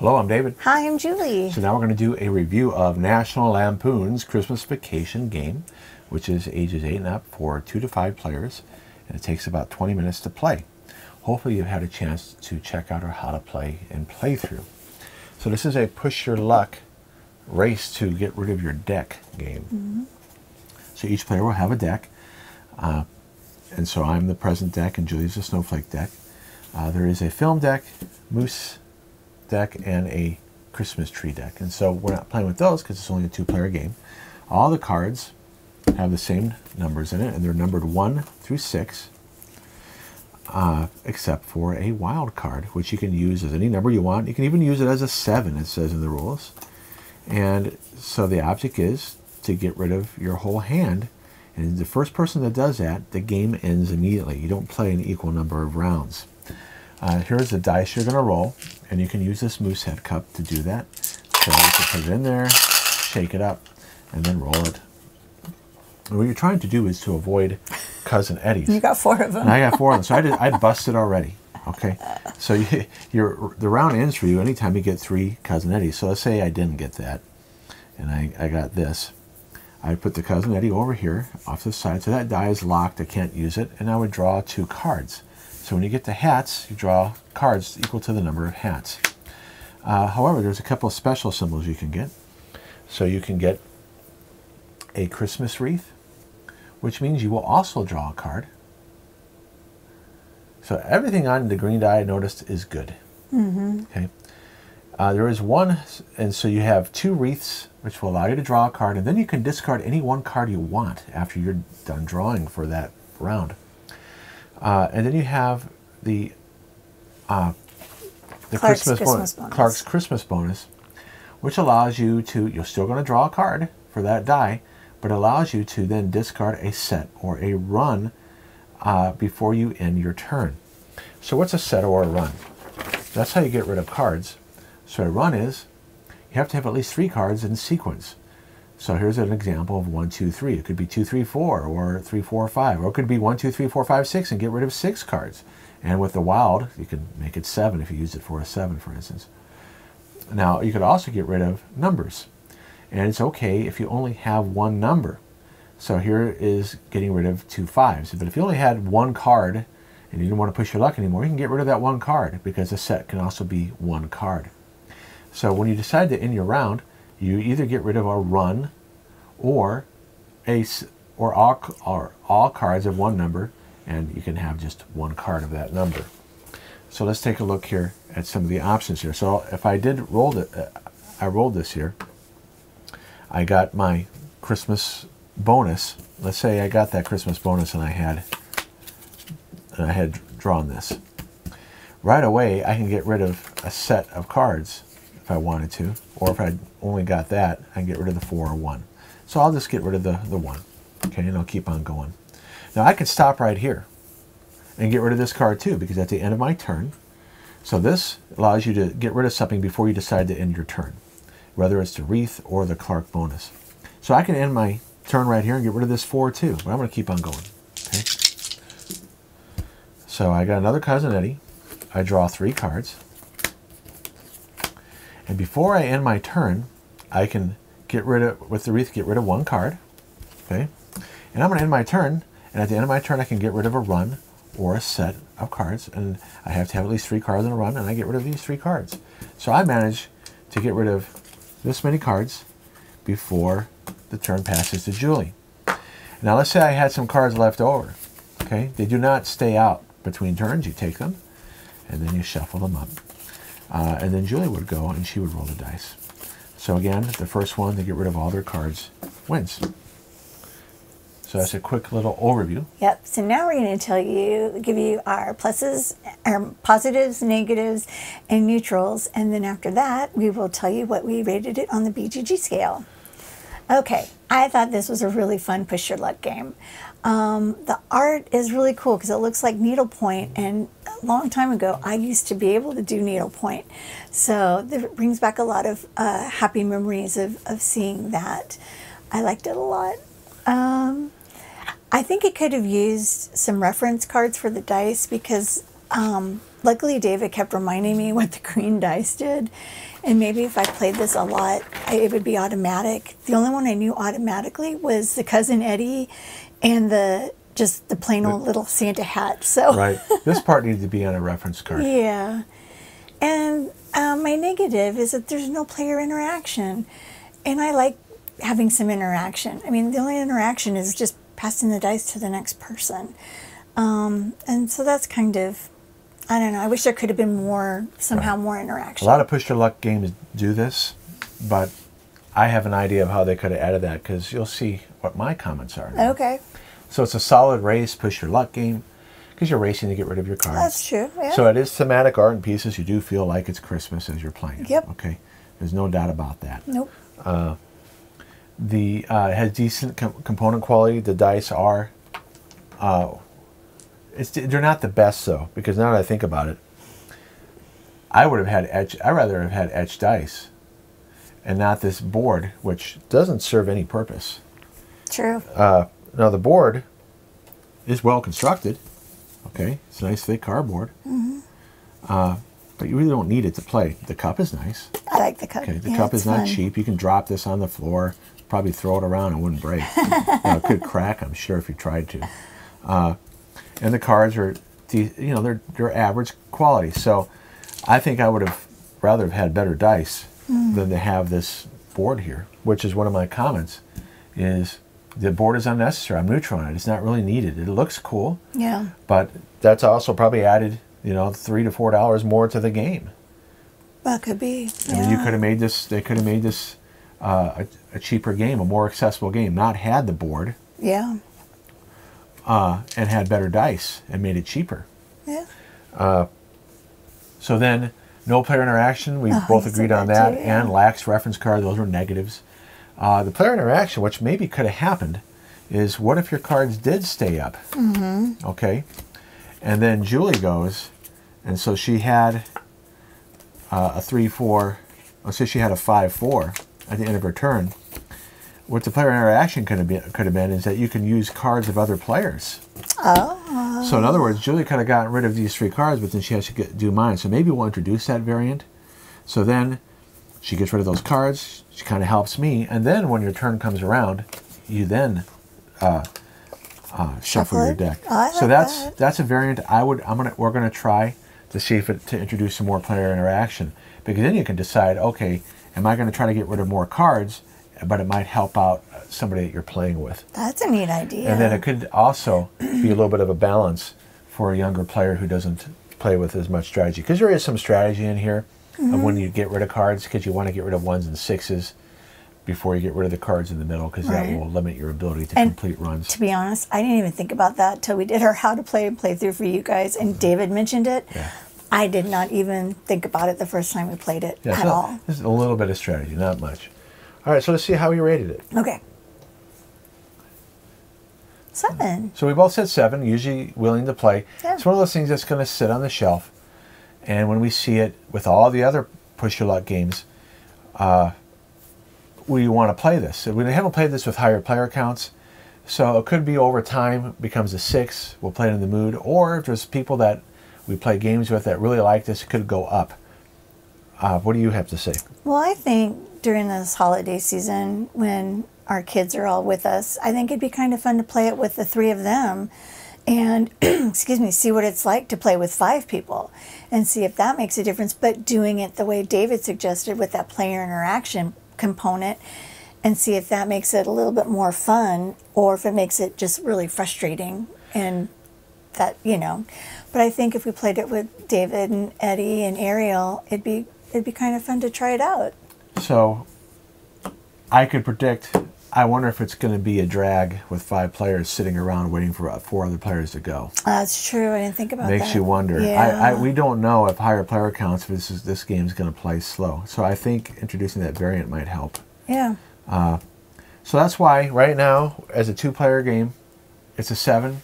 Hello, I'm David. Hi, I'm Julie. So now we're going to do a review of National Lampoon's Christmas Vacation game, which is ages 8 and up for 2 to 5 players, and it takes about 20 minutes to play. Hopefully you've had a chance to check out our how to play and play through. So this is a push your luck race to get rid of your deck game. So each player will have a deck, and so I'm the present deck and Julie's the snowflake deck. There is a film deck, moose deck, and a Christmas tree deck, and so we're not playing with those because it's only a 2-player game. All the cards have the same numbers in it, and they're numbered 1 through 6, except for a wild card, which you can use as any number you want. You can even use it as a 7, it says in the rules. And so the object is to get rid of your whole hand, and the first person that does that, the game ends immediately. You don't play an equal number of rounds. Here's the dice you're going to roll, and you can use this moose head cup to do that. So you can put it in there, shake it up, and then roll it. And what you're trying to do is to avoid Cousin Eddie's. You got 4 of them. And I got 4 of them, so I busted already. Okay, so the round ends for you anytime you get 3 Cousin Eddies. So let's say I didn't get that, and I got this. I put the Cousin Eddie over here off to the side, so that die is locked. I can't use it, and I would draw 2 cards. So when you get the hats, you draw cards equal to the number of hats. However, there's a couple of special symbols you can get. So you can get a Christmas wreath, which means you will also draw a card. So everything on the green die I noticed is good. Okay. There is one, and so you have 2 wreaths, which will allow you to draw a card, and then you can discard any 1 card you want after you're done drawing for that round. And then you have the Clark's Christmas bonus. Clark's Christmas bonus, which allows you to, you're still going to draw a card for that die, but allows you to then discard a set or a run before you end your turn. So what's a set or a run? That's how you get rid of cards. So a run is, you have to have at least 3 cards in sequence. So here's an example of 1, 2, 3. It could be 2, 3, 4, or 3, 4, 5, or it could be 1, 2, 3, 4, 5, 6, and get rid of 6 cards. And with the wild, you can make it 7 if you use it for a 7, for instance. Now you could also get rid of numbers, and it's okay if you only have 1 number. So here is getting rid of 2 5s. But if you only had 1 card and you didn't want to push your luck anymore, you can get rid of that 1 card, because a set can also be 1 card. So when you decide to end your round, you either get rid of a run or all cards of 1 number, and you can have just 1 card of that number. So let's take a look here at some of the options here. So if I did roll it, I rolled this here. I got my Christmas bonus. Let's say I got that Christmas bonus and I had drawn this. Right away, I can get rid of a set of cards if I wanted to, or if I only got that, I can get rid of the 4 or 1. So I'll just get rid of the 1, okay, and I'll keep on going. Now I can stop right here and get rid of this card too, because at the end of my turn, so this allows you to get rid of something before you decide to end your turn, whether it's the wreath or the Clark bonus. So I can end my turn right here and get rid of this 4 too, but I'm going to keep on going. Okay. So I got another Cousin Eddie. I draw 3 cards. And before I end my turn, I can get rid of, with the wreath, get rid of 1 card. Okay. And I'm going to end my turn, and at the end of my turn, I can get rid of a run or a set of cards, and I have to have at least 3 cards in a run, and I get rid of these 3 cards. So I manage to get rid of this many cards before the turn passes to Julie. Now let's say I had some cards left over. Okay, they do not stay out between turns. You take them, and then you shuffle them up. And then Julie would go, and she would roll the dice. So again, the first one to get rid of all their cards wins. So that's a quick little overview. Yep. So now we're going to give you our pluses, our positives, negatives, and neutrals. And then after that, we will tell you what we rated it on the BGG scale. Okay. I thought this was a really fun push your luck game. The art is really cool because it looks like needlepoint, and a long time ago I used to be able to do needlepoint. So it brings back a lot of happy memories of seeing that. I liked it a lot. I think it could have used some reference cards for the dice because luckily David kept reminding me what the green dice did. And maybe if I played this a lot, it would be automatic. The only one I knew automatically was the Cousin Eddie and just the plain old little Santa hat. So Right. This part needs to be on a reference card. yeah. And my negative is that there's no player interaction. And I like having some interaction. I mean, the only interaction is just passing the dice to the next person. And so that's kind of, I don't know, I wish there could have been more, somehow more interaction. A lot of push your luck games do this, but I have an idea of how they could have added that, because you'll see what my comments are. Okay. So it's a solid race, push your luck game, because you're racing to get rid of your cards. That's true, yeah. So it is thematic art and pieces. You do feel like it's Christmas as you're playing. Yep. Okay. There's no doubt about that. Nope. It has decent component quality. The dice are, they're not the best though, because now that I think about it, I'd rather have had etched dice, and not this board, which doesn't serve any purpose. True. Now the board is well constructed. Okay, it's a nice thick cardboard. But you really don't need it to play. The cup is nice. I like the cup. Okay, the Yeah, cup it's is not fun. cheap. You can drop this on the floor, probably throw it around, and it wouldn't break. Now, it could crack, I'm sure, if you tried to. And the cards are, they're average quality. So I think I would have rather have had better dice than to have this board here, which is one of my comments, is the board is unnecessary. I'm neutral on it. It's not really needed. It looks cool, Yeah. but that's also probably added, $3 to $4 more to the game. Well, it could be. I mean, you could have made this, they could have made this a cheaper game, a more accessible game, not had the board, Yeah. and had better dice and made it cheaper. Yeah. So then, no player interaction, we Oh, both you agreed said on that that, too, yeah. and lacks reference card, those were negatives. The player interaction, which maybe could have happened, is what if your cards did stay up? Okay? And then Julie goes, and so she had a 3-4, let's say she had a 5-4 at the end of her turn. What the player interaction could have been is that you can use cards of other players. Oh. So in other words, Julie could have gotten rid of these 3 cards, but then she has to do mine. So maybe we'll introduce that variant. So then she gets rid of those cards. She kind of helps me. And then when your turn comes around, you then shuffle your it. deck. I So like that's a variant we're gonna try to see if to introduce some more player interaction, because then you can decide, okay, am I going to try to get rid of more cards, but it might help out somebody that you're playing with. That's a neat idea. And then it could also be a little bit of a balance for a younger player who doesn't play with as much strategy, because there is some strategy in here of when you get rid of cards, because you want to get rid of 1s and 6s before you get rid of the cards in the middle, because that Right. will limit your ability to And complete runs. To be honest, I didn't even think about that till we did our how to play and playthrough for you guys, and David mentioned it. Yeah. I did not even think about it the first time we played it Yeah, at all. This is a little bit of strategy, not much. All right, so let's see how we rated it. Okay. 7. So we both said 7, usually willing to play. Yeah. It's one of those things that's going to sit on the shelf, and when we see it with all the other push your luck games, we want to play this. We haven't played this with higher player counts, so it could be over time becomes a 6. We'll play it in the mood, or if there's people that we play games with that really like this, it could go up. What do you have to say? Well, I think during this holiday season, when our kids are all with us, I think it'd be kind of fun to play it with the 3 of them and, excuse me, see what it's like to play with 5 people and see if that makes a difference. But doing it the way David suggested with that player interaction component, and see if that makes it a little bit more fun, or if it makes it just really frustrating. And that, but I think if we played it with David and Eddie and Ariel, it'd be kind of fun to try it out. So I could predict, I wonder if it's going to be a drag with 5 players sitting around waiting for 4 other players to go. That's true. I didn't think about that. Makes you wonder. Yeah. We don't know if higher player counts, if this game's going to play slow. So I think introducing that variant might help. Yeah. So that's why right now, as a 2-player game, it's a 7.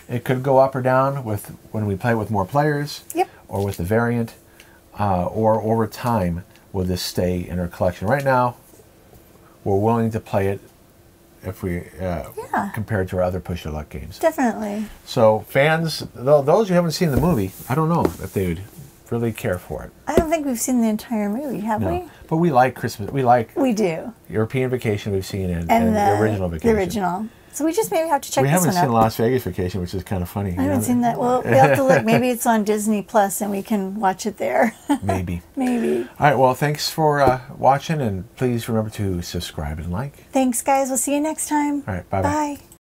It could go up or down when we play with more players, Yep. or with the variant, or over time will this stay in our collection. Right now, we're willing to play it if we Yeah. compared to our other push your luck games. Definitely. So fans, those who haven't seen the movie, I don't know if they would really care for it. I don't think we've seen the entire movie, have we? But we like Christmas. We like We do. European Vacation. We've seen and And the original Vacation. The original. So we just maybe have to check We this haven't one seen out. Las Vegas Vacation, which is kind of funny. I haven't seen that. Well, we'll have to look. Maybe it's on Disney Plus and we can watch it there. Maybe. Maybe. All right. Well, thanks for watching, and please remember to subscribe and like. Thanks, guys. We'll see you next time. All right. Bye-bye. Bye.